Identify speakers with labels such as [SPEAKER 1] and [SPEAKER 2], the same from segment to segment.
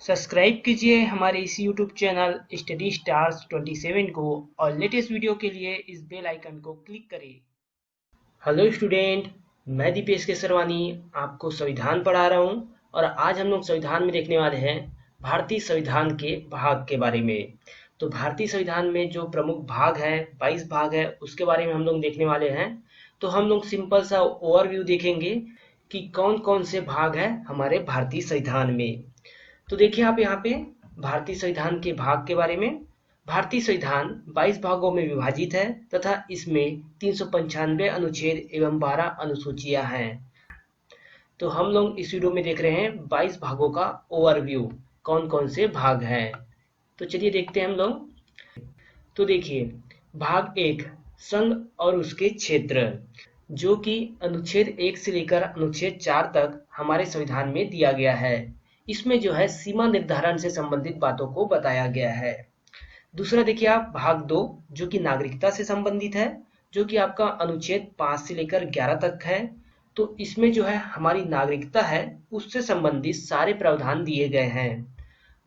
[SPEAKER 1] Subscribe कीजिए हमारे इस यूट्यूब चैनल स्टडी स्टार्स 27 को और लेटेस्ट वीडियो के लिए इस बेल आइकन को क्लिक करें। हेलो स्टूडेंट, मैं दीपेश केसरवानी आपको संविधान पढ़ा रहा हूं और आज हम लोग संविधान में देखने वाले हैं भारतीय संविधान के भाग के बारे में। तो भारतीय संविधान में जो प्रमुख भाग है 22 भाग है उसके बारे में हम लोग देखने वाले हैं। तो हम लोग सिंपल सा ओवरव्यू देखेंगे कि कौन कौन से भाग है हमारे भारतीय संविधान में। तो देखिए आप यहाँ पे भारतीय संविधान के भाग के बारे में। भारतीय संविधान 22 भागों में विभाजित है तथा इसमें 395 अनुच्छेद एवं 12 अनुसूचियां हैं। तो हम लोग इस वीडियो में देख रहे हैं 22 भागों का ओवरव्यू, कौन कौन से भाग हैं। तो चलिए देखते हैं हम लोग। तो देखिए भाग 1 संघ और उसके क्षेत्र, जो कि अनुच्छेद 1 से लेकर अनुच्छेद 4 तक हमारे संविधान में दिया गया है। इसमें जो है सीमा निर्धारण से संबंधित बातों को बताया गया है। दूसरा देखिए आप भाग 2 जो कि नागरिकता से संबंधित है, जो कि आपका अनुच्छेद 5 से लेकर 11 तक है। तो इसमें जो है हमारी नागरिकता है उससे संबंधित सारे प्रावधान दिए गए हैं।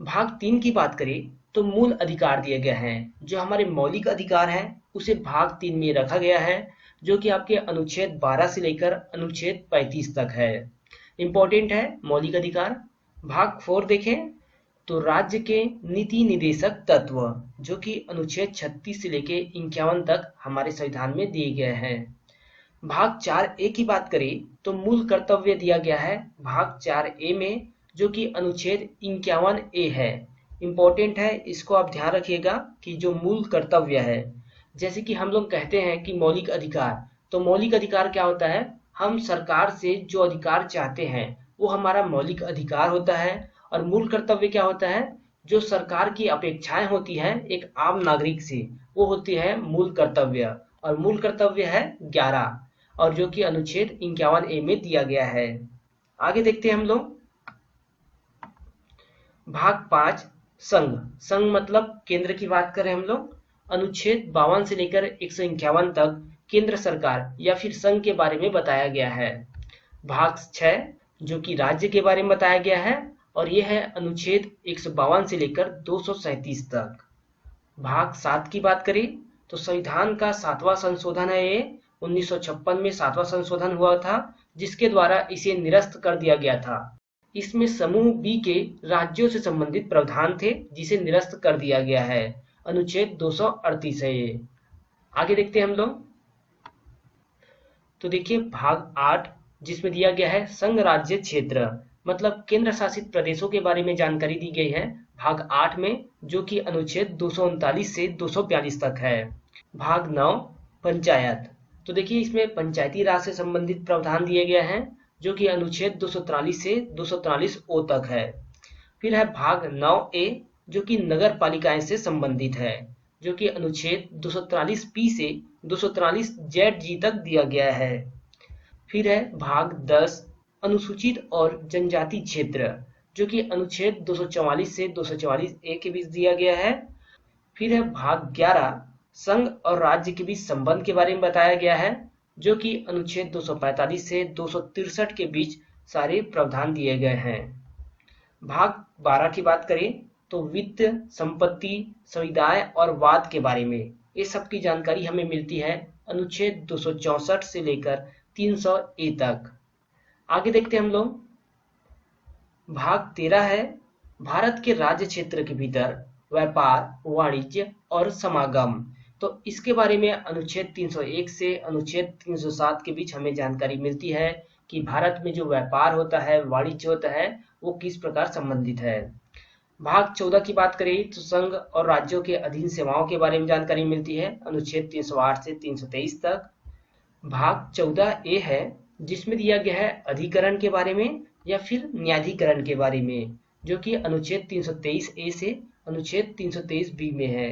[SPEAKER 1] भाग 3 की बात करें तो मूल अधिकार दिए गए हैं, जो हमारे मौलिक अधिकार हैं उसे भाग 3 में रखा गया है, जो कि आपके अनुच्छेद 12 से लेकर अनुच्छेद 35 तक है। इंपॉर्टेंट है मौलिक अधिकार। भाग 4 देखें तो राज्य के नीति निदेशक तत्व, जो कि अनुच्छेद 36 से लेके 51 तक हमारे संविधान में दिए गए हैं। भाग 4A की बात करें तो मूल कर्तव्य दिया गया है भाग 4A में, जो कि अनुच्छेद 51A है। इंपॉर्टेंट है, इसको आप ध्यान रखिएगा कि जो मूल कर्तव्य है, जैसे कि हम लोग कहते हैं कि मौलिक अधिकार, तो मौलिक अधिकार क्या होता है, हम सरकार से जो अधिकार चाहते हैं वो हमारा मौलिक अधिकार होता है। और मूल कर्तव्य क्या होता है, जो सरकार की अपेक्षाएं होती हैं एक आम नागरिक से, वो होती है मूल कर्तव्य। और मूल कर्तव्य है 11, और जो कि अनुच्छेद 51A में दिया गया है। आगे देखते हैं हम लोग भाग 5 संघ। संघ मतलब केंद्र की बात करें हम लोग, अनुच्छेद 52 से लेकर 151 तक केंद्र सरकार या फिर संघ के बारे में बताया गया है। भाग 6 जो कि राज्य के बारे में बताया गया है, और यह है अनुच्छेद 152 से लेकर 237 तक। भाग 7 की बात करें तो संविधान का 7वां संशोधन है। ये 1956 में 7वां संशोधन हुआ था, जिसके द्वारा इसे निरस्त कर दिया गया था। इसमें समूह बी के राज्यों से संबंधित प्रावधान थे, जिसे निरस्त कर दिया गया है। अनुच्छेद 238 है ये। आगे देखते हैं हम लोग। तो देखिए भाग 8 जिसमें दिया गया है संघ राज्य क्षेत्र, मतलब केंद्र शासित प्रदेशों के बारे में जानकारी दी गई है भाग 8 में, जो कि अनुच्छेद 239 से 242 तक है। भाग 9 पंचायत, तो देखिए इसमें पंचायती राज से संबंधित प्रावधान दिए गए हैं, जो कि अनुच्छेद 243 से 243 ओ तक है। फिर है भाग 9A जो कि नगर पालिकाएं से संबंधित है, जो कि अनुच्छेद 243P से 243ZG तक दिया गया है। फिर है भाग 10 अनुसूचित और जनजाति क्षेत्र, जो कि अनुच्छेद 244 से 244A के बीच दिया गया है। फिर है भाग 11 संघ और राज्य के बीच संबंध के बारे में बताया गया है, जो कि अनुच्छेद 245 से 263 के बीच सारे प्रावधान दिए गए हैं। भाग 12 की बात करें तो वित्त, संपत्ति, संविदाएं और वाद के बारे में, ये सब की जानकारी हमें मिलती है अनुच्छेद 264 से लेकर 300A तक। आगे देखते हैं हम लोग। भाग 13 है भारत के राज्य क्षेत्र के भीतर व्यापार, वाणिज्य और समागम। तो इसके बारे में अनुच्छेद 301 से अनुच्छेद 307 के बीच हमें जानकारी मिलती है कि भारत में जो व्यापार होता है, वाणिज्य होता है, वो किस प्रकार संबंधित है। भाग 14 की बात करें तो संघ और राज्यों के अधीन सेवाओं के बारे में जानकारी मिलती है अनुच्छेद 308 से 323 तक। भाग 14A है जिसमें दिया गया है अधिकरण के बारे में या फिर न्यायाधिकरण के बारे में, जो कि अनुच्छेद 323A से अनुच्छेद 323B में है।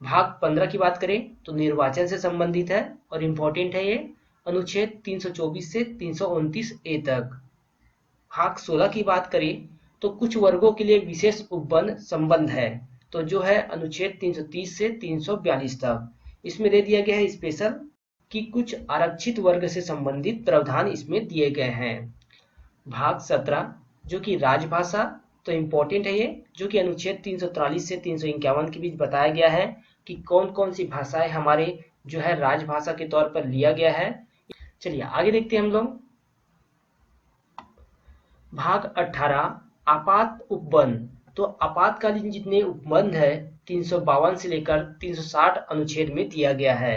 [SPEAKER 1] भाग 15 की बात करें तो निर्वाचन से संबंधित है और इम्पोर्टेंट है ये, अनुच्छेद 324 से 329A तक। भाग 16 की बात करें तो कुछ वर्गों के लिए विशेष उपबंध संबंध है, तो जो है अनुच्छेद 330 से 342 तक। इसमें दे दिया गया है स्पेशल कि कुछ आरक्षित वर्ग से संबंधित प्रावधान इसमें दिए गए हैं। भाग 17 जो कि राजभाषा, तो इम्पोर्टेंट है ये, जो कि अनुच्छेद 343 से 351 के बीच बताया गया है कि कौन कौन सी भाषाएं हमारे जो है राजभाषा के तौर पर लिया गया है। चलिए आगे देखते हैं हम लोग। भाग 18 आपात उपबंध। तो आपातकालीन जितने उपबंध है 352 से लेकर 360 अनुच्छेद में दिया गया है।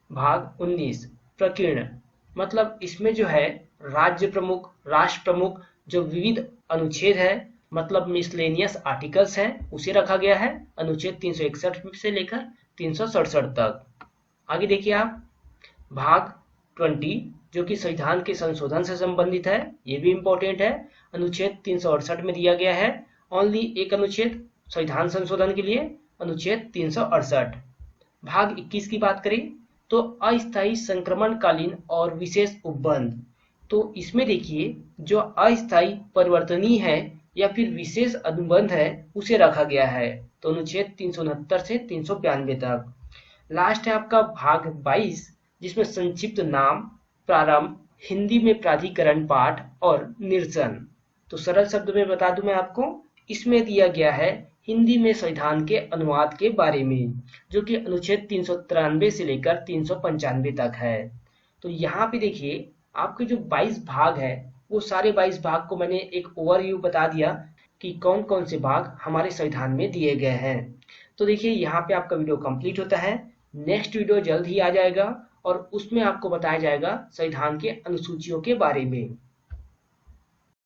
[SPEAKER 1] भाग 19 प्रकीर्ण, मतलब इसमें जो है राज्य प्रमुख, राष्ट्र प्रमुख, जो विविध अनुच्छेद है मतलब मिसलेनियस आर्टिकल्स है उसे रखा गया है अनुच्छेद 361 से लेकर 367 तक। आगे देखिए आप भाग 20 जो कि संविधान के संशोधन से संबंधित है, ये भी इम्पोर्टेंट है। अनुच्छेद 368 में दिया गया है ओनली एक अनुच्छेद संविधान संशोधन के लिए, अनुच्छेद 368। भाग 21 की बात करें तो अस्थायी संक्रमणकालीन और विशेष उपबंध। तो इसमें देखिए जो अस्थायी परिवर्तनीय है या फिर विशेष अनुबंध है उसे रखा गया है, तो अनुच्छेद 369 से 392 तक। लास्ट है आपका भाग 22 जिसमें संक्षिप्त नाम, प्रारंभ, हिंदी में प्राधिकरण पाठ और निरसन। तो सरल शब्द में बता दूं मैं आपको, इसमें दिया गया है हिंदी में संविधान के अनुवाद के बारे में, जो कि अनुच्छेद 393 से लेकर 395 तक है। तो यहाँ पे देखिए आपके जो 22 भाग है वो सारे 22 भाग को मैंने एक ओवरव्यू बता दिया कि कौन कौन से भाग हमारे संविधान में दिए गए हैं। तो देखिए यहाँ पे आपका वीडियो कंप्लीट होता है। नेक्स्ट वीडियो जल्द ही आ जाएगा और उसमें आपको बताया जाएगा संविधान के अनुसूचियों के बारे में।